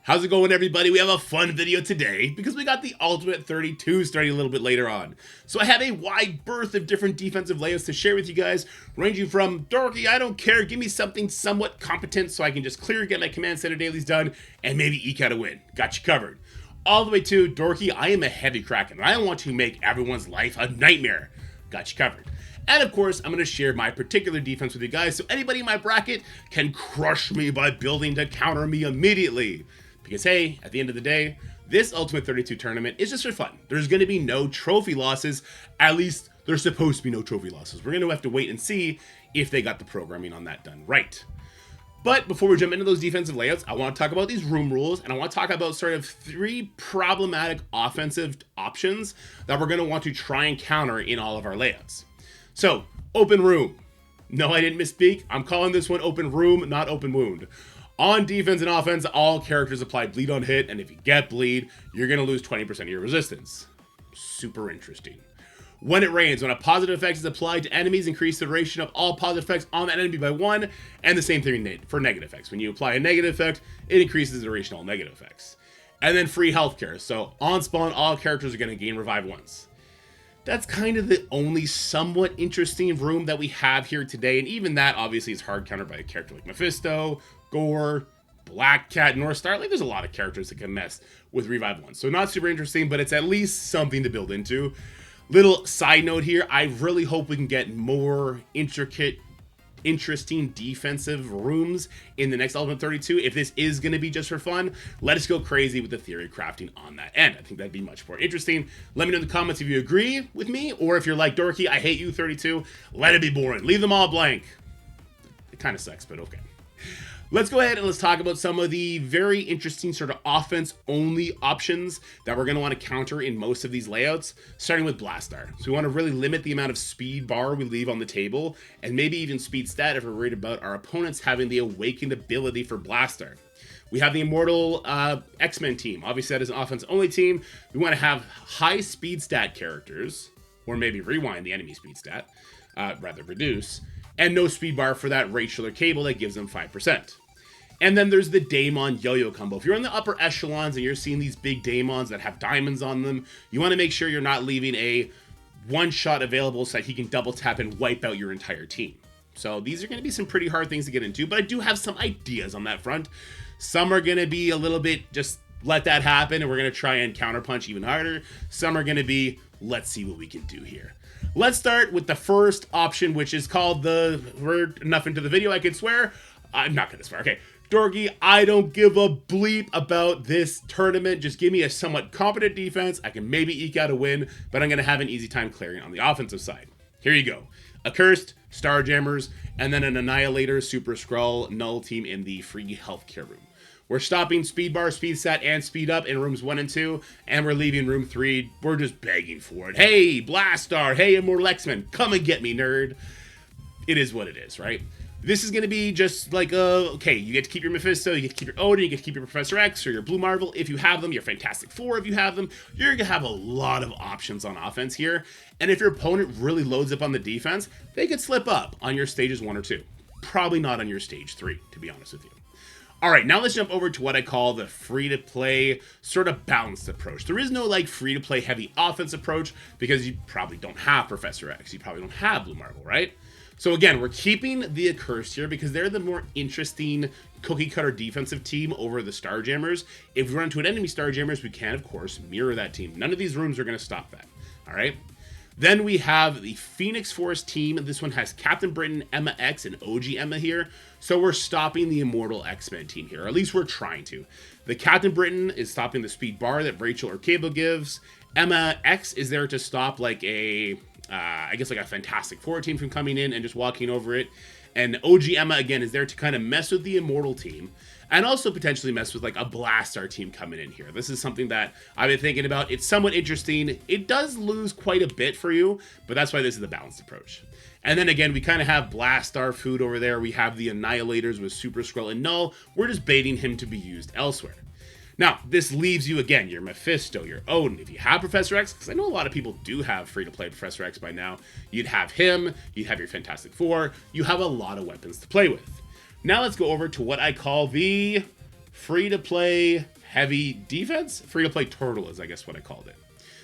How's it going, everybody? We have a fun video today because we got the Ultimate 32 starting a little bit later on. So I have a wide berth of different defensive layouts to share with you guys, ranging from dorky, I don't care, give me something somewhat competent so I can just clear, get my command center dailies done, and maybe eke out a win. Got you covered. All the way to dorky, I am a heavy kraken. I want to make everyone's life a nightmare. Got you covered. And of course, I'm going to share my particular defense with you guys so anybody in my bracket can crush me by building to counter me immediately. Because hey, at the end of the day, this Ultimate 32 tournament is just for fun. There's going to be no trophy losses. At least there's supposed to be no trophy losses. We're going to have to wait and see if they got the programming on that done right. But before we jump into those defensive layouts, I want to talk about these room rules, and I want to talk about sort of 3 problematic offensive options that we're going to want to try and counter in all of our layouts. So, open room. No, I didn't misspeak. I'm calling this one open room, not open wound. On defense and offense, all characters apply bleed on hit, and if you get bleed, you're going to lose 20% of your resistance. Super interesting. When it rains, when a positive effect is applied to enemies, increase the duration of all positive effects on that enemy by 1, and the same thing for negative effects. When you apply a negative effect, it increases the duration of all negative effects. And then free healthcare, so on spawn, all characters are going to gain revive once. That's kind of the only somewhat interesting room that we have here today, and even that obviously is hard countered by a character like Mephisto, Gore, Black Cat, North Star. Like, there's a lot of characters that can mess with revive once. So not super interesting, but it's at least something to build into. Little side note here, I really hope we can get more intricate, interesting defensive rooms in the next Ultimate 32. If this is going to be just for fun, let us go crazy with the theory crafting on that end. I think that'd be much more interesting. Let me know in the comments if you agree with me, or if you're like, dorky, I hate you 32, let it be boring. Leave them all blank. It kind of sucks, but okay. Let's go ahead and let's talk about some of the very interesting sort of offense-only options that we're going to want to counter in most of these layouts, starting with Blastar. So we want to really limit the amount of speed bar we leave on the table, and maybe even speed stat if we're worried about our opponents having the awakened ability for Blastar. We have the Immortal X-Men team. Obviously, that is an offense-only team. We want to have high speed stat characters, or maybe rewind the enemy speed stat, rather reduce, and no speed bar for that Rachel or Cable that gives them 5%. And then there's the Daemon Yo-Yo combo. If you're in the upper echelons and you're seeing these big Daemons that have diamonds on them, you want to make sure you're not leaving a one-shot available so that he can double tap and wipe out your entire team. So these are going to be some pretty hard things to get into, but I do have some ideas on that front. Some are going to be a little bit just let that happen and we're going to try and counterpunch even harder. Some are going to be let's see what we can do here. Let's start with the first option, which is called we're enough into the video I could swear. I'm not going to swear. Okay. Dorky, I don't give a bleep about this tournament. Just give me a somewhat competent defense. I can maybe eke out a win, but I'm going to have an easy time clearing on the offensive side. Here you go. Accursed, Starjammers, and then an Annihilator, Super Skrull, Null team in the free healthcare room. We're stopping speed bar, speed stat, and speed up in rooms 1 and 2, and we're leaving room 3. We're just begging for it. Hey, Blastar. Hey, Immortal X-Men. Come and get me, nerd. It is what it is, right? This is going to be just like, okay, you get to keep your Mephisto, you get to keep your Odin, you get to keep your Professor X or your Blue Marvel if you have them, your Fantastic Four if you have them. You're going to have a lot of options on offense here. And if your opponent really loads up on the defense, they could slip up on your stages 1 or 2. Probably not on your stage 3, to be honest with you. All right, now let's jump over to what I call the free-to-play sort of balanced approach. There is no like free-to-play heavy offense approach because you probably don't have Professor X. You probably don't have Blue Marvel, right? So again, we're keeping the Accursed here because they're the more interesting cookie-cutter defensive team over the Starjammers. If we run into an enemy Starjammers, we can, of course, mirror that team. None of these rooms are going to stop that, all right? Then we have the Phoenix Force team. This one has Captain Britain, Emma X, and OG Emma here. So we're stopping the Immortal X-Men team here, or at least we're trying to. The Captain Britain is stopping the speed bar that Rachel or Cable gives. Emma X is there to stop like I guess like a Fantastic Four team from coming in and just walking over it. And OG Emma, again, is there to kind of mess with the Immortal team and also potentially mess with like a Blastar team coming in here. This is something that I've been thinking about. It's somewhat interesting. It does lose quite a bit for you, but that's why this is the balanced approach. And then again, we kind of have Blastar food over there. We have the Annihilators with Super Skrull and Null. We're just baiting him to be used elsewhere. Now, this leaves you, again, your Mephisto, your Odin. If you have Professor X, because I know a lot of people do have free-to-play Professor X by now, you'd have him, you'd have your Fantastic Four, you have a lot of weapons to play with. Now let's go over to what I call the free-to-play heavy defense? Free-to-play turtle is, I guess, what I called it.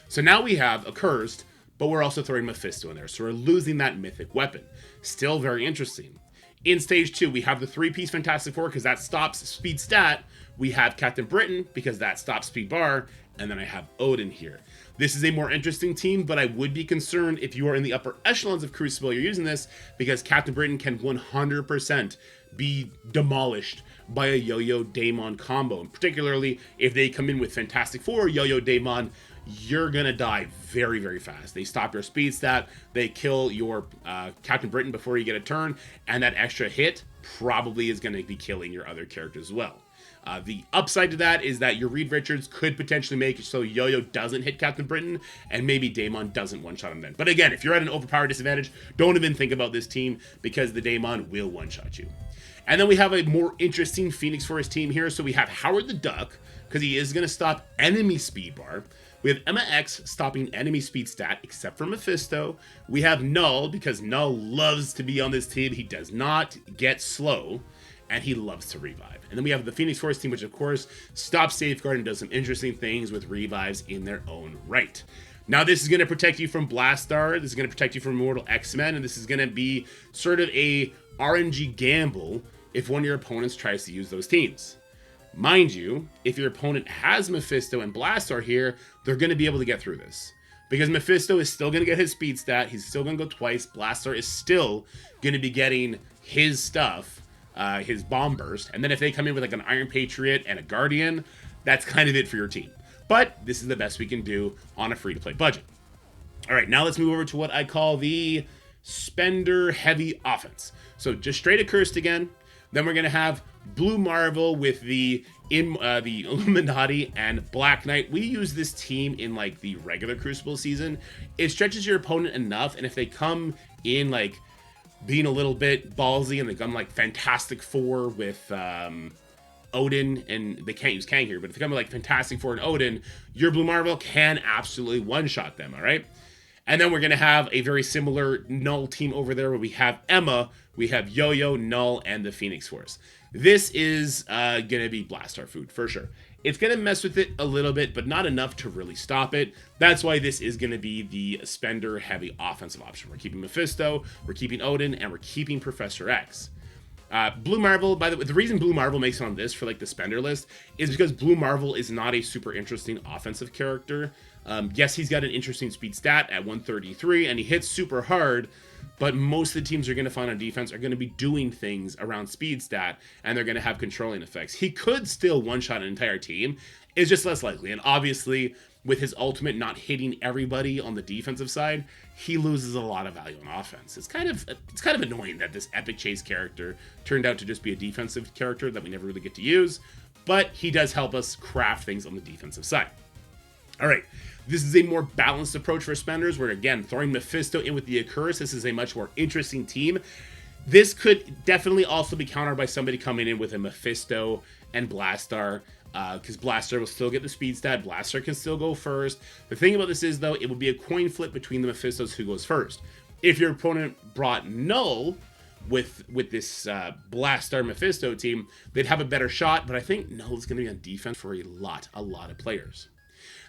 So now we have Accursed, but we're also throwing Mephisto in there, so we're losing that mythic weapon. Still very interesting. In Stage 2, we have the 3-piece Fantastic Four, because that stops speed stat. We have Captain Britain, because that stops speed bar. And then I have Odin here. This is a more interesting team, but I would be concerned if you are in the upper echelons of Crucible, you're using this, because Captain Britain can 100% be demolished by a Yo-Yo Daemon combo. And particularly if they come in with Fantastic Four, Yo-Yo Daemon, you're gonna die very, very fast. They stop your speed stat, they kill your Captain Britain before you get a turn, and that extra hit probably is gonna be killing your other characters as well. The upside to that is that your Reed Richards could potentially make it so Yo-Yo doesn't hit Captain Britain, and maybe Daemon doesn't one-shot him then. But again, if you're at an overpowered disadvantage, don't even think about this team, because the Daemon will one-shot you. And then we have a more interesting Phoenix Force team here. So we have Howard the Duck, because he is going to stop enemy speed bar. We have Emma X stopping enemy speed stat, except for Mephisto. We have Null, because Null loves to be on this team. He does not get slow, and he loves to revive. And then we have the Phoenix Force team, which of course stops Safeguard and does some interesting things with revives in their own right. Now this is going to protect you from Blastar, this is going to protect you from Immortal X-Men, and this is going to be sort of a RNG gamble if one of your opponents tries to use those teams. Mind you, if your opponent has Mephisto and Blastar here, they're going to be able to get through this. Because Mephisto is still going to get his speed stat, he's still going to go twice, Blastar is still going to be getting his stuff, his bomb burst, and then if they come in with like an Iron Patriot and a Guardian, that's kind of it for your team. But this is the best we can do on a free-to-play budget. All right, now let's move over to what I call the spender-heavy offense. So just straight Accursed again. Then we're going to have Blue Marvel with the Illuminati and Black Knight. We use this team in like the regular Crucible season. It stretches your opponent enough, and if they come in like being a little bit ballsy and they come like Fantastic Four with Odin, and they can't use Kang here, but if they come with like Fantastic Four and Odin, your Blue Marvel can absolutely one-shot them, all right? And then we're going to have a very similar Null team over there where we have Emma, we have Yo-Yo, Null, and the Phoenix Force. This is going to be Blastar food, for sure. It's going to mess with it a little bit, but not enough to really stop it. That's why this is going to be the spender-heavy offensive option. We're keeping Mephisto, we're keeping Odin, and we're keeping Professor X. Blue Marvel, by the way, the reason Blue Marvel makes it on this for like the spender list is because Blue Marvel is not a super interesting offensive character. Yes, he's got an interesting speed stat at 133, and he hits super hard, but most of the teams you're going to find on defense are going to be doing things around speed stat, and they're going to have controlling effects. He could still one-shot an entire team, it's just less likely, and obviously, with his ultimate not hitting everybody on the defensive side, he loses a lot of value on offense. It's kind of annoying that this Epic Chase character turned out to just be a defensive character that we never really get to use, but he does help us craft things on the defensive side. All right, this is a more balanced approach for spenders. We're, again, throwing Mephisto in with the Accursed. This is a much more interesting team. This could definitely also be countered by somebody coming in with a Mephisto and Blastar, because Blastar will still get the speed stat. Blastar can still go first. The thing about this is, though, it will be a coin flip between the Mephistos who goes first. If your opponent brought Null with this Blastar Mephisto team, they'd have a better shot, but I think Null is going to be on defense for a lot of players.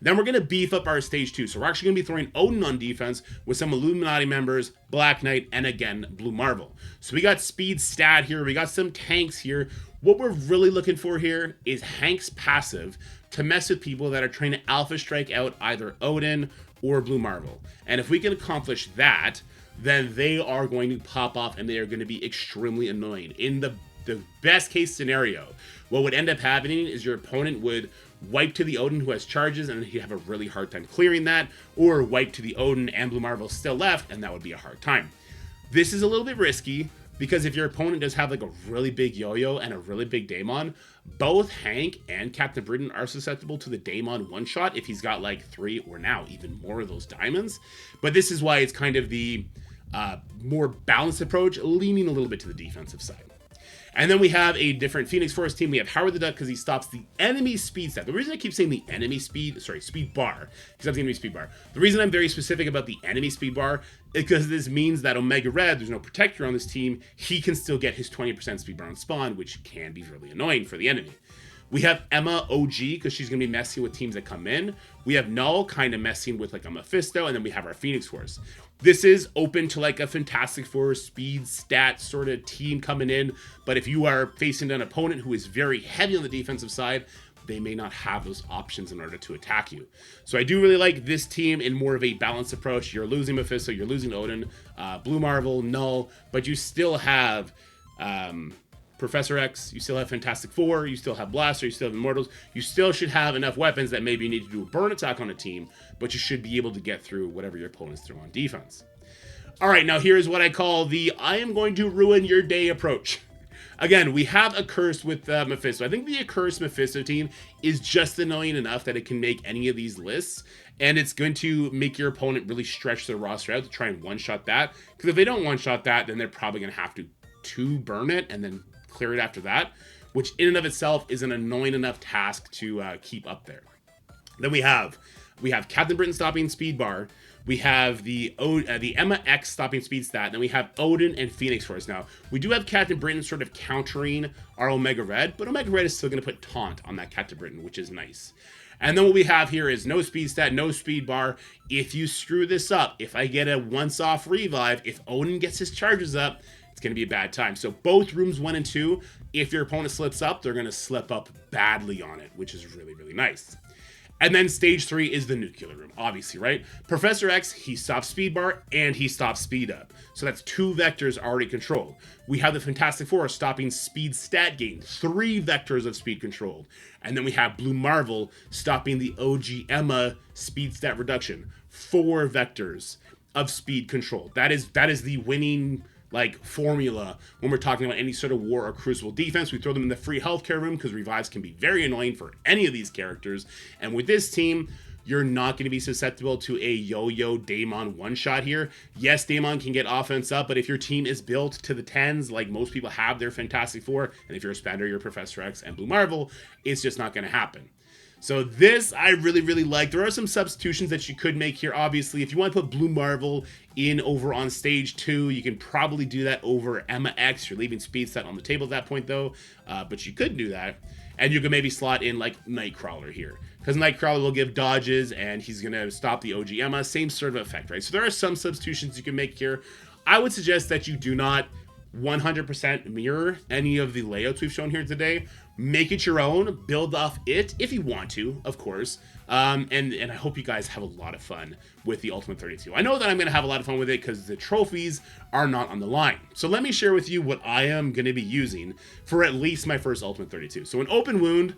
Then we're going to beef up our stage 2. So we're actually going to be throwing Odin on defense with some Illuminati members, Black Knight, and again, Blue Marvel. So we got speed stat here. We got some tanks here. What we're really looking for here is Hank's passive to mess with people that are trying to alpha strike out either Odin or Blue Marvel. And if we can accomplish that, then they are going to pop off and they are going to be extremely annoying. In the best case scenario, what would end up happening is your opponent would wipe to the Odin who has charges, and he'd have a really hard time clearing that, or wipe to the Odin and Blue Marvel still left, and that would be a hard time. This is a little bit risky, because if your opponent does have like a really big Yo-Yo and a really big Daemon, both Hank and Captain Britain are susceptible to the Daemon one-shot if he's got like 3 or now even more of those diamonds. But this is why it's kind of the more balanced approach, leaning a little bit to the defensive side. And then we have a different Phoenix Force team. We have Howard the Duck because he stops the enemy speed stat. The reason I keep saying the enemy speed bar, because I'm the enemy speed bar. The reason I'm very specific about the enemy speed bar is because this means that Omega Red, there's no protector on this team, he can still get his 20% speed bar on spawn, which can be really annoying for the enemy. We have Emma OG, because she's going to be messing with teams that come in. We have Null, kind of messing with like a Mephisto, and then we have our Phoenix Force. This is open to like a Fantastic Four speed stat sort of team coming in, but if you are facing an opponent who is very heavy on the defensive side, they may not have those options in order to attack you. So I do really like this team in more of a balanced approach. You're losing Mephisto, you're losing Odin, Blue Marvel, Null, but you still have Professor X, you still have Fantastic Four, you still have Blaster, you still have Immortals. You still should have enough weapons that maybe you need to do a burn attack on a team, but you should be able to get through whatever your opponents throw on defense. All right, now here's what I call the I am going to ruin your day approach. Again, we have Accursed with Mephisto. I think the Accursed Mephisto team is just annoying enough that it can make any of these lists, and it's going to make your opponent really stretch their roster out to try and one-shot that, because if they don't one-shot that, then they're probably going to have to burn it and then clear it after that, which in and of itself is an annoying enough task to keep up there. Then we have Captain Britain stopping speed bar. We have the Emma X stopping speed stat. Then we have Odin and Phoenix Force. Now, we do have Captain Britain sort of countering our Omega Red, but Omega Red is still going to put taunt on that Captain Britain, which is nice. And then what we have here is no speed stat, no speed bar. If you screw this up, if I get a once-off revive, if Odin gets his charges up, it's going to be a bad time. So both rooms 1 and 2, if your opponent slips up, they're going to slip up badly on it, which is really, really nice. And then stage 3 is the nuclear room, obviously, right? Professor X, he stops speed bar and he stops speed up. So that's 2 vectors already controlled. We have the Fantastic Four stopping speed stat gain, 3 vectors of speed controlled. And then we have Blue Marvel stopping the OG Emma speed stat reduction, 4 vectors of speed control. That is the winning like formula when we're talking about any sort of war or crucible defense. We throw them in the free healthcare room because revives can be very annoying for any of these characters. And with this team, you're not going to be susceptible to a yo-yo Daemon one-shot here. Yes, Daemon can get offense up, but if your team is built to the 10s, like most people have their Fantastic Four, and if you're a Spender, you're Professor X and Blue Marvel, it's just not going to happen. So this I really, really like. There are some substitutions that you could make here. Obviously, if you want to put Blue Marvel in over on stage 2, you can probably do that over Emma X. You're leaving speed stat on the table at that point, though. But you could do that. And you could maybe slot in, like, Nightcrawler here. Because Nightcrawler will give dodges, and he's going to stop the OG Emma. Same sort of effect, right? So there are some substitutions you can make here. I would suggest that you do not 100% mirror any of the layouts we've shown here today. Make it your own, build off it if you want to, of course. And I hope you guys have a lot of fun with the Ultimate 32. I know that I'm going to have a lot of fun with it because the trophies are not on the line. So let me share with you what I am going to be using for at least my first Ultimate 32. So an Open Wound,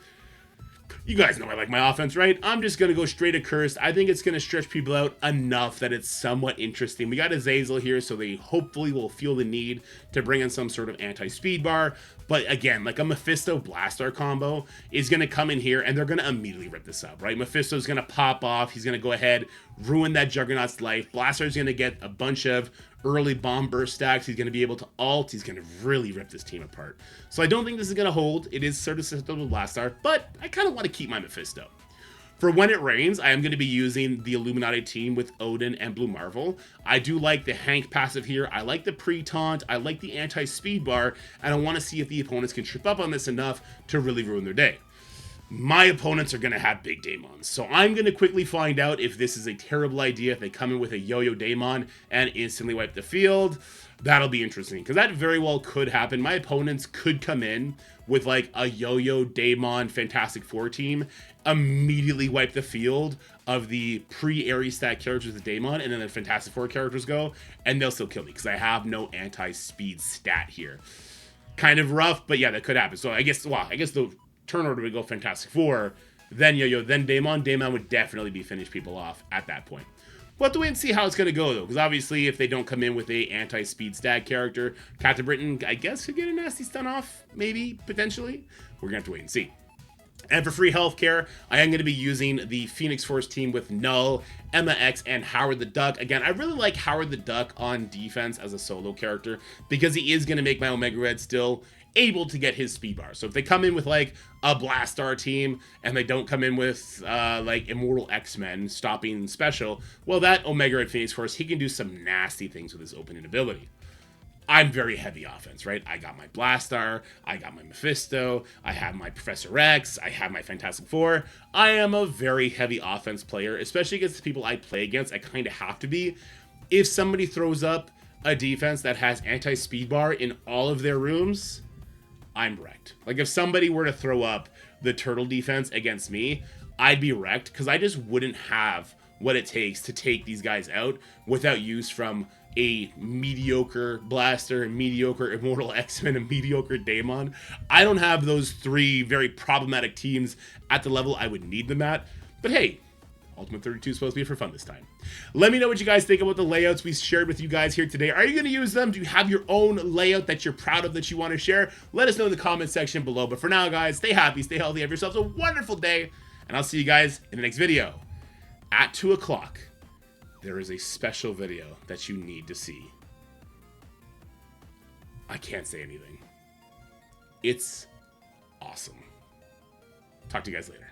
you guys know I like my offense, right? I'm just going to go straight Accursed. I think it's going to stretch people out enough that it's somewhat interesting. We got Azazel here, so they hopefully will feel the need to bring in some sort of anti-speed bar. But again, like a Mephisto Blaster combo is going to come in here, and they're going to immediately rip this up, right? Mephisto's going to pop off. He's going to go ahead, ruin that Juggernaut's life. Blaster's going to get a bunch of early bomb burst stacks. He's going to be able to ult. He's going to really rip this team apart. So I don't think this is going to hold. It is sort of susceptible to Blastar, but I kind of want to keep my Mephisto. For when it rains, I am going to be using the Illuminati team with Odin and Blue Marvel. I do like the Hank passive here. I like the pre-taunt. I like the anti-speed bar. And I want to see if the opponents can trip up on this enough to really ruin their day. My opponents are going to have big Daemons. So I'm going to quickly find out if this is a terrible idea, if they come in with a yo-yo Daemon and instantly wipe the field. That'll be interesting, because that very well could happen. My opponents could come in with like a yo-yo Daemon Fantastic Four team, immediately wipe the field of the pre-Ares stat characters with Daemon, and then the Fantastic Four characters go, and they'll still kill me, because I have no anti-speed stat here. Kind of rough, but yeah, that could happen. So I guess the turn order would go Fantastic Four, then yo-yo, then Daemon. Daemon would definitely be finish people off at that point. We'll have to wait and see how it's going to go, though, because obviously if they don't come in with a anti-speed stat character, Captain Britain, I guess, could get a nasty stun off, maybe, potentially. We're going to have to wait and see. And for free healthcare, I am going to be using the Phoenix Force team with Null, Emma X, and Howard the Duck. Again, I really like Howard the Duck on defense as a solo character, because he is going to make my Omega Red still able to get his speed bar. So if they come in with like a Blastar team and they don't come in with like Immortal X-Men stopping special, well, that Omega Red Phoenix Force, he can do some nasty things with his opening ability. I'm very heavy offense, right? I got my Blastar, I got my Mephisto, I have my Professor X, I have my Fantastic Four. I am a very heavy offense player, especially against the people I play against. I kind of have to be. If somebody throws up a defense that has anti-speed bar in all of their rooms, I'm wrecked. Like, if somebody were to throw up the turtle defense against me, I'd be wrecked because I just wouldn't have what it takes to take these guys out without use from a mediocre Blaster, a mediocre Immortal X-Men, a mediocre Daemon. I don't have those three very problematic teams at the level I would need them at. But hey, Ultimate 32 is supposed to be for fun this time. Let me know what you guys think about the layouts we shared with you guys here today. Are you going to use them? Do you have your own layout that you're proud of that you want to share? Let us know in the comment section below. But for now, guys, stay happy, stay healthy, have yourselves a wonderful day, and I'll see you guys in the next video. At 2 o'clock, there is a special video that you need to see. I can't say anything. It's awesome. Talk to you guys later.